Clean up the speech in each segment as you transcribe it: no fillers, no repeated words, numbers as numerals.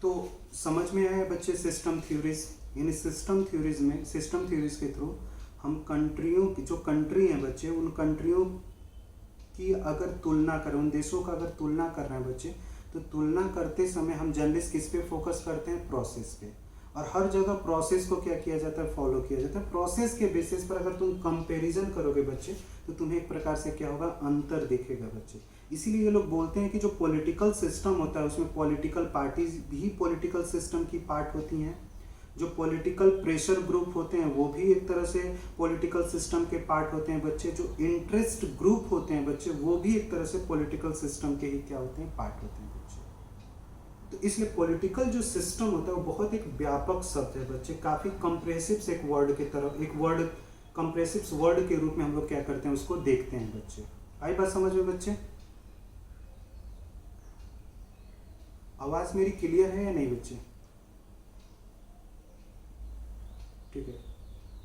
तो समझ में आया बच्चे सिस्टम थ्योरीज। इन सिस्टम थ्योरीज में, सिस्टम थ्योरीज के थ्रू हम कंट्रियों की, जो कंट्री हैं बच्चे, उन कंट्रियों की अगर तुलना करें, उन देशों का अगर तुलना कर रहे हैं बच्चे, तो तुलना करते समय हम जनरली किस पे फोकस करते हैं? प्रोसेस पे। और हर जगह प्रोसेस को क्या किया जाता है? फॉलो किया जाता है। प्रोसेस के बेसिस पर अगर तुम कंपैरिजन करोगे बच्चे, तो तुम्हें एक प्रकार से क्या होगा? अंतर दिखेगा बच्चे। इसीलिए ये लोग बोलते हैं कि जो पॉलिटिकल सिस्टम होता है उसमें पॉलिटिकल पार्टीज भी पॉलिटिकल सिस्टम की पार्ट होती हैं, जो पॉलिटिकल प्रेशर ग्रुप होते हैं वो भी एक तरह से पॉलिटिकल सिस्टम के पार्ट होते हैं बच्चे, जो इंटरेस्ट ग्रुप होते हैं बच्चे वो भी एक तरह से पॉलिटिकल सिस्टम के ही क्या होते हैं? पार्ट होते हैं बच्चे। तो इसलिए पॉलिटिकल जो सिस्टम होता है वो बहुत एक व्यापक शब्द है बच्चे, काफी कंप्रेसिव एक वर्ड की तरफ, एक वर्ड कंप्रेसिव वर्ड के रूप में हम लोग क्या करते हैं? उसको देखते हैं बच्चे। आई बात समझ में बच्चे? आवाज मेरी क्लियर है या नहीं बच्चे? ठीक है,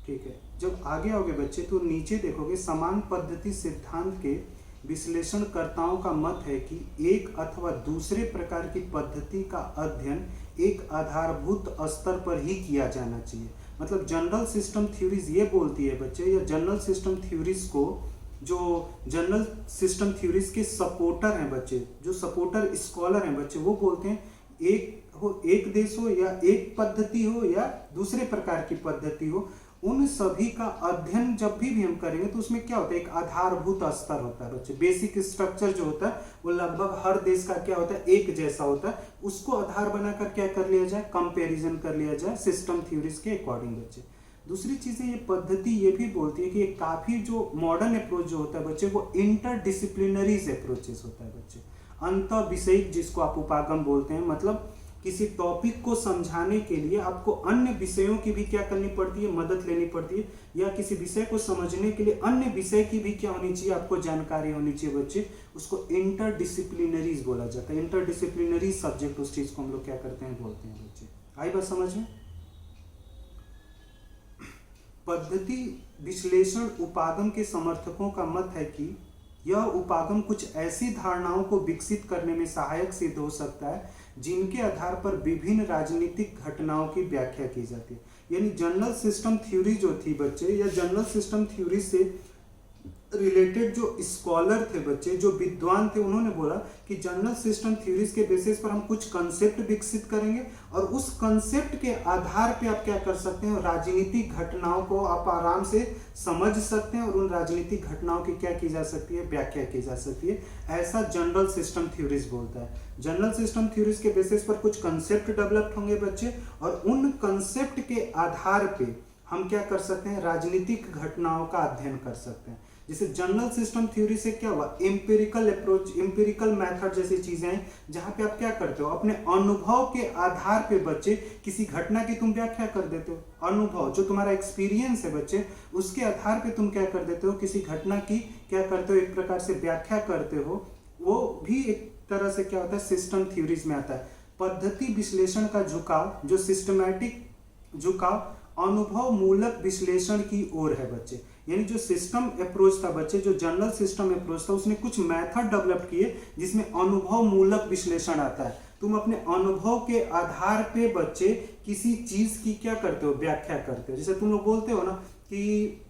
ठीक है। जब आगे आओगे बच्चे तो नीचे देखोगे, समान पद्धति सिद्धांत के विश्लेषणकर्ताओं का मत है कि एक अथवा दूसरे प्रकार की पद्धति का अध्ययन एक आधारभूत स्तर पर ही किया जाना चाहिए। मतलब जनरल सिस्टम थ्योरीज ये बोलती है बच्चे, या जनरल सिस्टम थ्योरीज को, जो जनरल सिस्टम थ्योरीज के सपोर्टर हैं बच्चे, जो सपोर्टर स्कॉलर हैं बच्चे, वो बोलते हैं एक देश हो या एक पद्धति हो या दूसरे प्रकार की पद्धति हो, उन सभी का अध्ययन जब भी हम करेंगे तो उसमें क्या होता है? एक आधारभूत स्तर होता है बच्चे। बेसिक स्ट्रक्चर जो होता है वो लगभग हर देश का क्या होता है? एक जैसा होता है। उसको आधार बनाकर क्या कर लिया जाए? कंपैरिजन कर लिया जाए सिस्टम थ्योरीज के अकॉर्डिंग बच्चे। दूसरी चीजें ये पद्धति ये भी बोलती है कि ये काफी जो मॉडर्न अप्रोच जो होता है बच्चे, वो इंटरडिसिप्लिनरीज अप्रोचेस होता है बच्चे। अंतर विषयिक, जिसको आप उपागम बोलते हैं, मतलब किसी टॉपिक को समझाने के लिए आपको अन्य विषयों की भी क्या करनी पड़ती है? मदद लेनी पड़ती है। या किसी विषय को समझने के लिए अन्य विषय की भी क्या होनी चाहिए? आपको जानकारी होनी चाहिए बच्चे। उसको इंटरडिसिप्लिनरीज बोला जाता है। इंटरडिसिप्लिनरी सब्जेक्ट, उस चीज को हम लोग क्या करते हैं? बोलते हैं बच्चे। आई बात समझ में? पद्धति विश्लेषण उपागम के समर्थकों का मत है कि यह उपागम कुछ ऐसी धारणाओं को विकसित करने में सहायक सिद्ध हो सकता है जिनके आधार पर विभिन्न राजनीतिक घटनाओं की व्याख्या की जाती है। यानी जनरल सिस्टम थ्योरी जो थी बच्चे, या जनरल सिस्टम थ्योरी से रिलेटेड जो स्कॉलर थे बच्चे, जो विद्वान थे, उन्होंने बोला कि जनरल सिस्टम थ्योरीज के बेसिस पर हम कुछ कंसेप्ट विकसित करेंगे और उस कंसेप्ट के आधार पे आप क्या कर सकते हैं? राजनीतिक घटनाओं को आप आराम से समझ सकते हैं और उन राजनीतिक घटनाओं की क्या की जा सकती है? व्याख्या की जा सकती है। ऐसा जनरल सिस्टम थ्योरीज बोलता है। जनरल सिस्टम थ्योरीज के बेसिस पर कुछ कंसेप्ट डेवलप होंगे बच्चे, और उन कंसेप्ट के आधार पे हम क्या कर सकते हैं? राजनीतिक घटनाओं का अध्ययन कर सकते हैं। जैसे जनरल सिस्टम थ्योरी से क्या हुआ? एम्पिरिकल अप्रोच, एम्पिरिकल मेथड जैसी चीजें हैं जहां पे आप क्या करते हो? अपने अनुभव के आधार पे बच्चे किसी घटना की तुम व्याख्या कर देते हो। अनुभव जो तुम्हारा एक्सपीरियंस है बच्चे, उसके आधार पे तुम क्या कर देते हो? किसी घटना की क्या करते हो? एक प्रकार से व्याख्या करते हो। वो भी एक तरह से क्या होता है? सिस्टम थ्योरीज में आता है। पद्धति विश्लेषण का झुकाव, जो सिस्टमैटिक झुकाव अनुभव मूलक विश्लेषण की ओर है बच्चे। यानी जो सिस्टम अप्रोच था बच्चे, जो जनरल सिस्टम अप्रोच था, उसने कुछ मेथड डेवलप किए जिसमें अनुभव मूलक विश्लेषण आता है। तुम अपने अनुभव के आधार पे बच्चे किसी चीज की क्या करते हो? व्याख्या करते हो। जैसे तुम लोग बोलते हो ना कि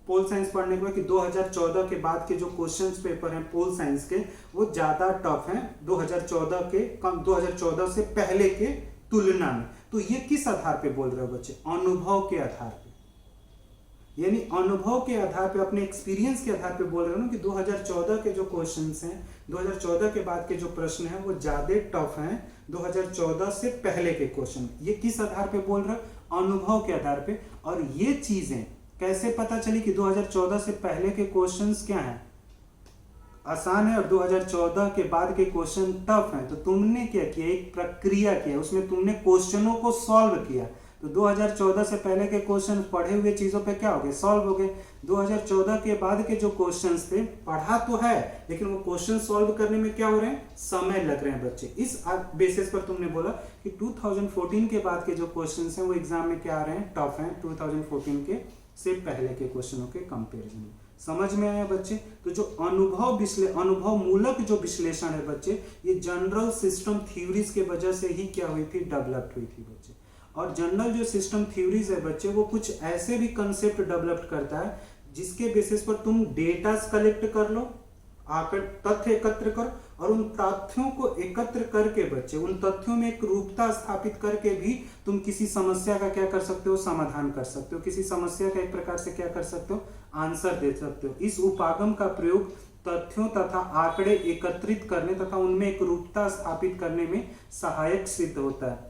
पोल साइंस पढ़ने के बाद कि 2014 के बाद के जो क्वेश्चंस पेपर हैं पोल साइंस के, वो ज्यादा टफ हैं 2014 से पहले के तुलना में। तो ये किस आधार पे बोल रहे हो बच्चे? अनुभव के आधार पे। यानी अनुभव के आधार पे, अपने एक्सपीरियंस के आधार पे बोल रहे हो ना कि 2014 के जो क्वेश्चंस हैं, 2014 के बाद के जो प्रश्न हैं वो ज्यादा टफ हैं 2014 से पहले के क्वेश्चन। ये किस आधार पे बोल रहे हो? अनुभव के आधार पे। और ये चीजें कैसे पता चली कि 2014 से पहले के क्वेश्चंस क्या हैं? आसान है, और 2014 के बाद के क्वेश्चन टफ हैं। तो तुमने क्या किया? एक प्रक्रिया किया, उसमें तुमने क्वेश्चनों को सॉल्व किया। तो 2014 से पहले के क्वेश्चन पढ़े हुए चीजों पे क्या हो गए? सॉल्व हो गए। 2014 के बाद के जो क्वेश्चंस थे, पढ़ा तो है लेकिन वो क्वेश्चन सॉल्व करने में क्या हो रहे हैं? समय लग रहे हैं बच्चे। इस बेसिस पर तुमने बोला कि 2014 के बाद के जो क्वेश्चंस हैं वो एग्जाम में क्या आ रहे हैं? टफ हैं 2014 के से पहले के क्वेश्चनों के कंपेरिजन में। समझ में आया बच्चे? तो जो अनुभव मूलक जो विश्लेषण है बच्चे, ये जनरल सिस्टम थ्योरीज के वजह से ही क्या हुई थी, डेवलप्ड हुई थी बच्चे। और जनरल जो सिस्टम थ्योरीज है बच्चे, वो कुछ ऐसे भी कंसेप्ट डेवलप करता है जिसके बेसिस पर तुम डेटा कलेक्ट कर लो, आकर तथ्य एकत्र करो, और उन तथ्यों को एकत्र करके बच्चे, उन तथ्यों में एक रूपता स्थापित करके भी तुम किसी समस्या का क्या कर सकते हो, समाधान कर सकते हो, किसी समस्या का एक प्रकार से क्या कर सकते हो, आंसर दे सकते हो। इस उपागम का प्रयोग तथ्यों तथा आंकड़े एकत्रित करने तथा उनमें एक रूपता स्थापित करने में सहायक सिद्ध होता है।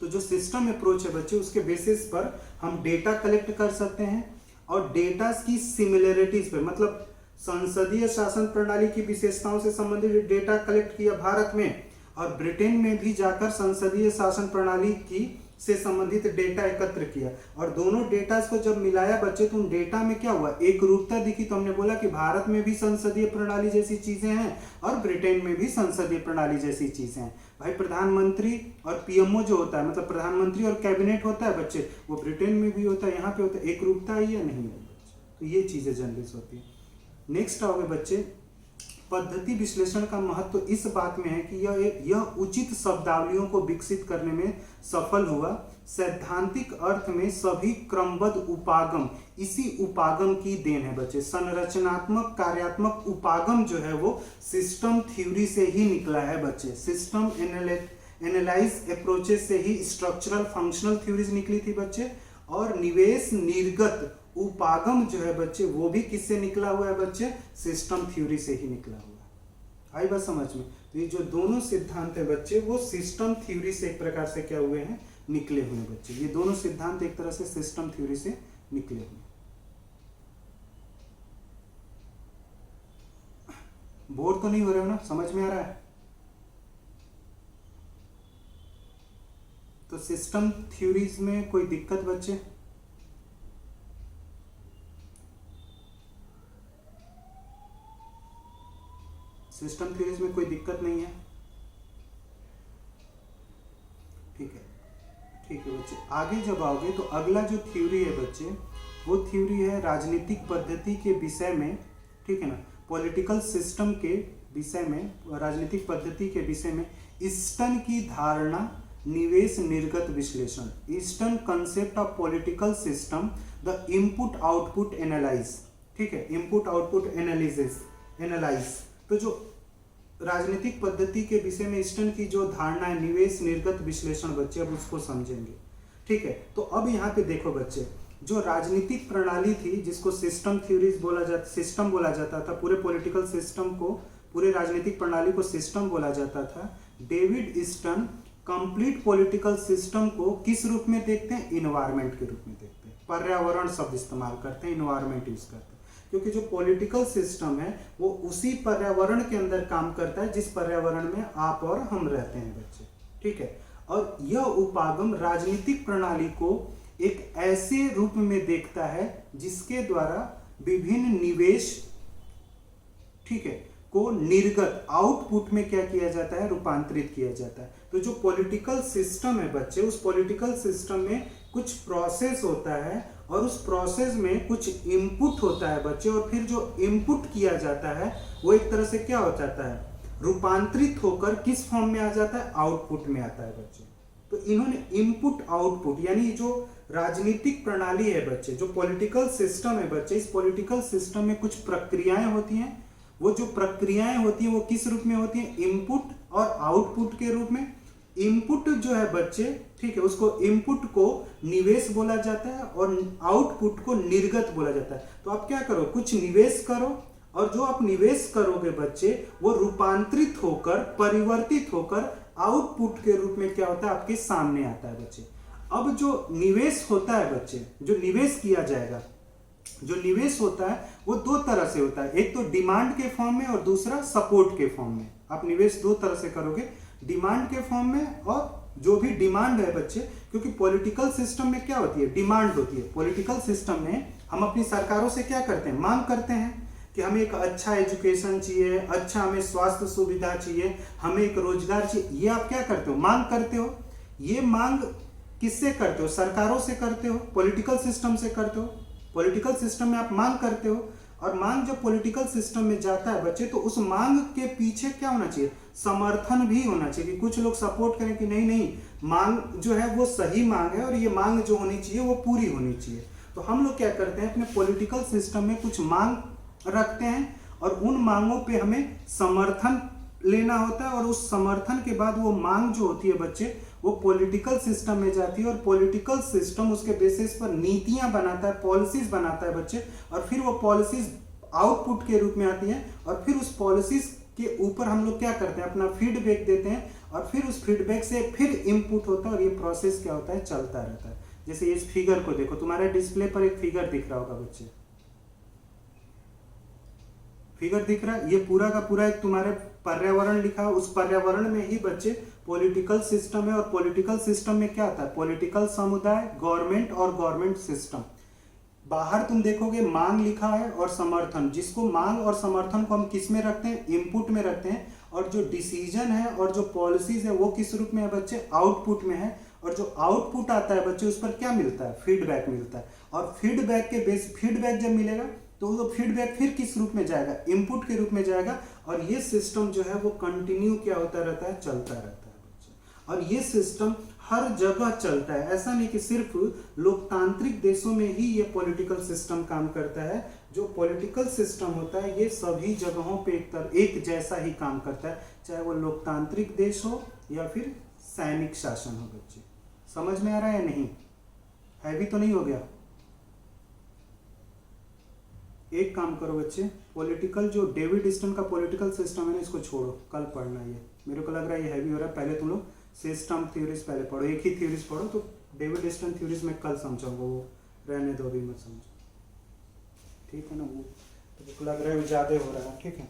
तो जो सिस्टम अप्रोच है बच्चे, उसके बेसिस पर हम डेटा कलेक्ट कर सकते हैं, और डेटा की सिमिलरिटीज पे, मतलब संसदीय शासन प्रणाली की विशेषताओं से संबंधित डेटा कलेक्ट किया भारत में, और ब्रिटेन में भी जाकर संसदीय शासन प्रणाली की से संबंधित डेटा एकत्र किया, और दोनों डेटा को जब मिलाया बच्चे, तो उन डेटा में क्या हुआ, एक रूपता दिखी। तो हमने बोला कि भारत में भी संसदीय प्रणाली जैसी चीजें हैं और ब्रिटेन में भी संसदीय प्रणाली जैसी चीजें हैं। भाई प्रधानमंत्री और पीएमओ जो होता है, मतलब प्रधानमंत्री और कैबिनेट होता है बच्चे, वो ब्रिटेन में भी होता है, यहाँ पे होता है। एक रूपता है या नहीं है? तो ये चीजें जनरल होती है। नेक्स्ट आओगे बच्चे, पद्धति विश्लेषण का महत्व इस बात में है कि यह उचित शब्दावलियों को विकसित करने में सफल हुआ। सैद्धांतिक अर्थ में सभी क्रमबद्ध उपागम इसी उपागम की देन है बच्चे। संरचनात्मक कार्यात्मक उपागम जो है वो सिस्टम थ्योरी से ही निकला है बच्चे। सिस्टम एनालाइज अप्रोचेस से ही स्ट्रक्चरल फंक्शनल थ्योरीज निकली थी बच्चे। और निवेश निर्गत उपागम जो है बच्चे, वो भी किससे निकला हुआ है बच्चे, सिस्टम थ्योरी से ही निकला हुआ है। आई बात समझ में? तो ये जो दोनों सिद्धांत है बच्चे, वो सिस्टम थ्योरी से एक प्रकार से क्या हुए हैं, निकले हुए हैं बच्चे। ये दोनों सिद्धांत एक तरह से सिस्टम थ्योरी से निकले हुए हैं। बोर तो नहीं हो रहे हो ना? समझ में आ रहा है? तो सिस्टम थ्योरीज में कोई दिक्कत बच्चे? सिस्टम थ्योरीज में कोई दिक्कत नहीं है? ठीक है, ठीक है बच्चे। आगे जब आओगे तो अगला जो थ्योरी है बच्चे, वो थ्योरी है राजनीतिक पद्धति के विषय में, ठीक है ना, पॉलिटिकल सिस्टम के विषय में, राजनीतिक पद्धति के विषय में ईस्टन की धारणा, निवेश निर्गत विश्लेषण। Easton concept of political system, the input output analyse, ठीक है, इनपुट आउटपुट एनालाइज। तो जो राजनीतिक पद्धति के विषय में ईस्टन की जो धारणा है, निवेश निर्गत विश्लेषण बच्चे, अब उसको समझेंगे, ठीक है। तो अब यहाँ पे देखो बच्चे, जो राजनीतिक प्रणाली थी जिसको सिस्टम थ्योरीज सिस्टम बोला जाता था, पूरे पॉलिटिकल सिस्टम को, पूरे राजनीतिक प्रणाली को सिस्टम बोला जाता था। David Easton complete political system को किस रूप में देखते हैं, इन्वायरमेंट के रूप में देखते हैं। पर्यावरण शब्द इस्तेमाल करते हैं, इन्वायरमेंट यूज करते हैं, क्योंकि जो पॉलिटिकल सिस्टम है वो उसी पर्यावरण के अंदर काम करता है जिस पर्यावरण में आप और हम रहते हैं बच्चे, ठीक है। और यह उपागम राजनीतिक प्रणाली को एक ऐसे रूप में देखता है जिसके द्वारा विभिन्न निवेश, ठीक है, को निर्गत आउटपुट में क्या किया जाता है, रूपांतरित किया जाता है। तो जो पॉलिटिकल सिस्टम है बच्चे, उस पॉलिटिकल सिस्टम में कुछ प्रोसेस होता है और उस प्रोसेस में कुछ इनपुट होता है बच्चे, और फिर जो इनपुट किया जाता है वो एक तरह से क्या हो जाता है, रूपांतरित होकर किस फॉर्म में आ जाता है, आउटपुट में आता है बच्चे। तो इन्होंने इनपुट आउटपुट, यानी जो राजनीतिक प्रणाली है बच्चे, जो पॉलिटिकल सिस्टम है बच्चे, इस पॉलिटिकल सिस्टम में कुछ प्रक्रियाएं होती हैं। वो जो प्रक्रियाएं होती हैं वो किस रूप में होती हैं, इनपुट और आउटपुट के रूप में। इनपुट जो है बच्चे, ठीक है, उसको इनपुट को निवेश बोला जाता है और आउटपुट को निर्गत बोला जाता है। तो आप क्या करो, कुछ निवेश करो, और जो आप निवेश करोगे बच्चे वो रूपांतरित होकर, परिवर्तित होकर आउटपुट के रूप में क्या होता है, आपके सामने आता है बच्चे। अब जो निवेश होता है बच्चे, जो निवेश किया जाएगा, जो निवेश होता है वो दो तरह से होता है, एक तो डिमांड के फॉर्म में और दूसरा सपोर्ट के फॉर्म में। आप निवेश दो तरह से करोगे, डिमांड के फॉर्म में, और जो भी डिमांड है बच्चे, क्योंकि पॉलिटिकल सिस्टम में क्या होती है, डिमांड होती है। पॉलिटिकल सिस्टम में हम अपनी सरकारों से क्या करते हैं, मांग करते हैं कि हमें एक अच्छा एजुकेशन चाहिए, अच्छा हमें स्वास्थ्य सुविधा चाहिए, हमें एक रोजगार चाहिए। ये आप क्या करते हो, मांग करते हो। ये मांग किससे करते हो, सरकारों से करते हो, पॉलिटिकल सिस्टम से करते हो। पॉलिटिकल सिस्टम में आप मांग करते हो। और मांग जब पॉलिटिकल सिस्टम में जाता है बच्चे, तो उस मांग के पीछे क्या होना चाहिए, समर्थन भी होना चाहिए कि कुछ लोग सपोर्ट करें कि नहीं नहीं, मांग जो है वो सही मांग है और ये मांग जो होनी चाहिए वो पूरी होनी चाहिए। तो हम लोग क्या करते हैं, अपने पॉलिटिकल सिस्टम में कुछ मांग रखते हैं और उन मांगों पे हमें समर्थन लेना होता है, और उस समर्थन के बाद वो मांग जो होती है बच्चे वो पॉलिटिकल सिस्टम में जाती है, और पॉलिटिकल सिस्टम उसके बेसिस पर नीतियां बनाता है, पॉलिसीज बनाता है बच्चे, और फिर वो पॉलिसीज आउटपुट के रूप में आती हैं, और फिर उस पॉलिसीज के ऊपर हम लोग क्या करते हैं, अपना फीडबैक देते हैं, और फिर उस फीडबैक से फिर इनपुट होता है, और ये प्रोसेस क्या होता है, चलता रहता है। जैसे इस फिगर को देखो, तुम्हारे डिस्प्ले पर एक फिगर दिख रहा होगा बच्चे, फिगर दिख रहा है, ये पूरा का पूरा एक तुम्हारे पर्यावरण लिखा है, उस पर्यावरण में ही बच्चे पॉलिटिकल सिस्टम है, और पॉलिटिकल सिस्टम में क्या आता है, पॉलिटिकल समुदाय, गवर्नमेंट और गवर्नमेंट सिस्टम। बाहर तुम देखोगे मांग लिखा है और समर्थन, जिसको मांग और समर्थन को हम किस में रखते हैं, इनपुट में रखते हैं, और जो डिसीजन है और जो पॉलिसीज है वो किस रूप में है बच्चे, आउटपुट में है, और जो आउटपुट आता है बच्चे उस पर क्या मिलता है, फीडबैक मिलता है, और फीडबैक के बेस, फीडबैक जब मिलेगा तो वो फीडबैक फिर किस रूप में जाएगा, इनपुट के रूप में जाएगा, और ये सिस्टम जो है वो कंटिन्यू क्या होता रहता है, चलता रहता है बच्चे। और ये सिस्टम हर जगह चलता है, ऐसा नहीं कि सिर्फ लोकतांत्रिक देशों में ही ये पॉलिटिकल सिस्टम काम करता है। जो पॉलिटिकल सिस्टम होता है ये सभी जगहों पे एक जैसा ही काम करता है, चाहे वो लोकतांत्रिक देश हो या फिर सैनिक शासन हो बच्चे। समझ में आ रहा है या नहीं, हैवी तो नहीं हो गया? एक काम करो बच्चे, पॉलिटिकल जो डेविड ईस्टन का पॉलिटिकल सिस्टम है ना, इसको छोड़ो, कल पढ़ना ये, मेरे को लग रहा है ये हैवी हो रहा है। पहले तुम लोग सिस्टम थ्योरीज पहले पढ़ो, एक ही थ्योरीज पढ़ो, तो डेविड ईस्टन थ्योरीज में कल समझाऊंगा, वो रहने दो, अभी मत समझो, ठीक है ना। वो तो लग रहा है ज़्यादा हो रहा है, ठीक है।